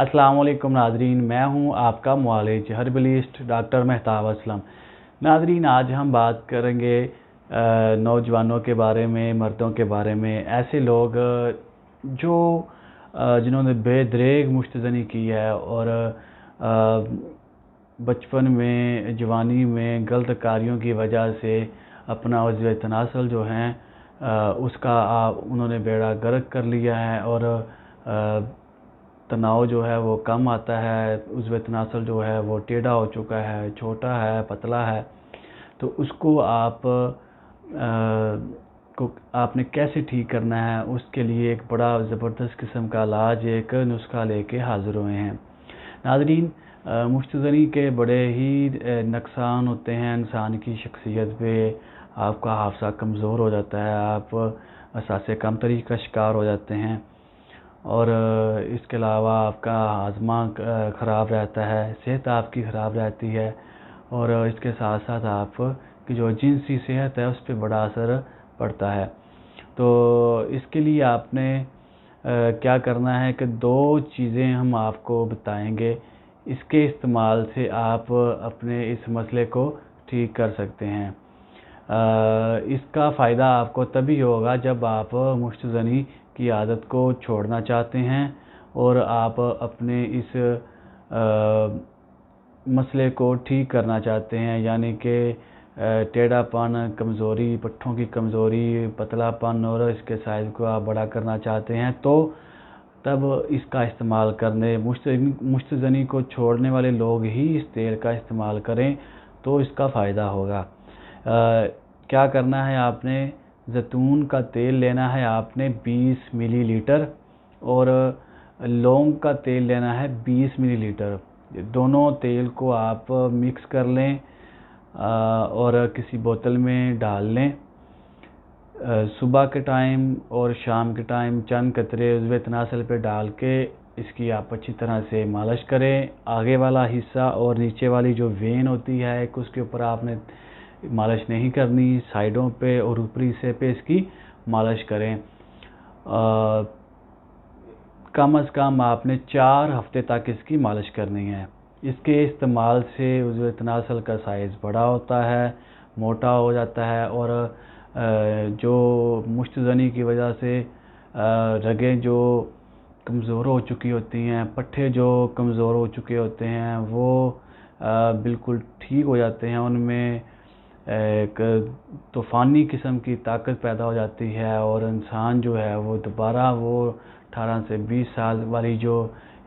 अस्सलाम वालेकुम नाजरीन, मैं हूं आपका मुआलिज हर्बलिस्ट डॉक्टर मेहताब असलम। नाजरीन, आज हम बात करेंगे नौजवानों के बारे में, मर्दों के बारे में, ऐसे लोग जो जिन्होंने बेदरेग मुश्तज़नी की है और बचपन में, जवानी में गलत कार्यों की वजह से अपना उज़्व तनासल जो हैं उसका उन्होंने बेड़ा गर्क कर लिया है और तनाव जो है वो कम आता है, उज़्व तनासल जो है वो टेढ़ा हो चुका है, छोटा है, पतला है। तो उसको आपने कैसे ठीक करना है, उसके लिए एक बड़ा ज़बरदस्त किस्म का इलाज, एक नुस्खा लेके हाज़िर हुए हैं। नाज़रीन, मुश्तज़नी के बड़े ही नुकसान होते हैं इंसान की शख्सियत पे। आपका हाफ़ज़ा कमज़ोर हो जाता है, आप असासे कमतरी का शिकार हो जाते हैं और इसके अलावा आपका हाज़मा ख़राब रहता है, सेहत आपकी ख़राब रहती है और इसके साथ साथ आपकी जो जिनसी सेहत है उस पर बड़ा असर पड़ता है। तो इसके लिए आपने क्या करना है कि 2 चीज़ें हम आपको बताएंगे। इसके इस्तेमाल से आप अपने इस मसले को ठीक कर सकते हैं। इसका फ़ायदा आपको तभी होगा जब आप मुश्तज़नी की आदत को छोड़ना चाहते हैं और आप अपने इस मसले को ठीक करना चाहते हैं, यानी कि टेढ़ापन, कमज़ोरी, पट्ठों की कमज़ोरी, पतलापन और इसके साइज़ को आप बड़ा करना चाहते हैं, तो तब इसका इस्तेमाल करने मुश्तज़नी को छोड़ने वाले लोग ही इस तेल का इस्तेमाल करें तो इसका फ़ायदा होगा। क्या करना है, आपने ज़ैतून का तेल लेना है आपने 20 मिलीलीटर और लौंग का तेल लेना है 20 मिलीलीटर। दोनों तेल को आप मिक्स कर लें और किसी बोतल में डाल लें। सुबह के टाइम और शाम के टाइम चंद कतरे उज़्व तनासल पे डाल के इसकी आप अच्छी तरह से मालिश करें। आगे वाला हिस्सा और नीचे वाली जो वेन होती है उसके ऊपर आपने मालिश नहीं करनी, साइडों पे और ऊपरी हिस्से पे इसकी मालिश करें। कम से कम आपने 4 हफ्ते तक इसकी मालिश करनी है। इसके इस्तेमाल से उज़्व तनासल का साइज़ बड़ा होता है, मोटा हो जाता है और जो मुश्तज़नी की वजह से रगें जो कमज़ोर हो चुकी होती हैं, पट्ठे जो कमज़ोर हो चुके होते हैं, वो बिल्कुल ठीक हो जाते हैं। उनमें एक तूफ़ानी किस्म की ताकत पैदा हो जाती है और इंसान जो है वो दोबारा वो 18 से 20 साल वाली जो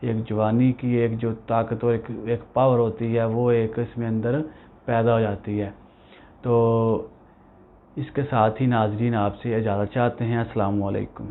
एक जवानी की एक जो ताकत और एक पावर होती है वो एक इसमें अंदर पैदा हो जाती है। तो इसके साथ ही नाज़रीन आपसे इजाज़त चाहते हैं। अस्सलाम वालेकुम।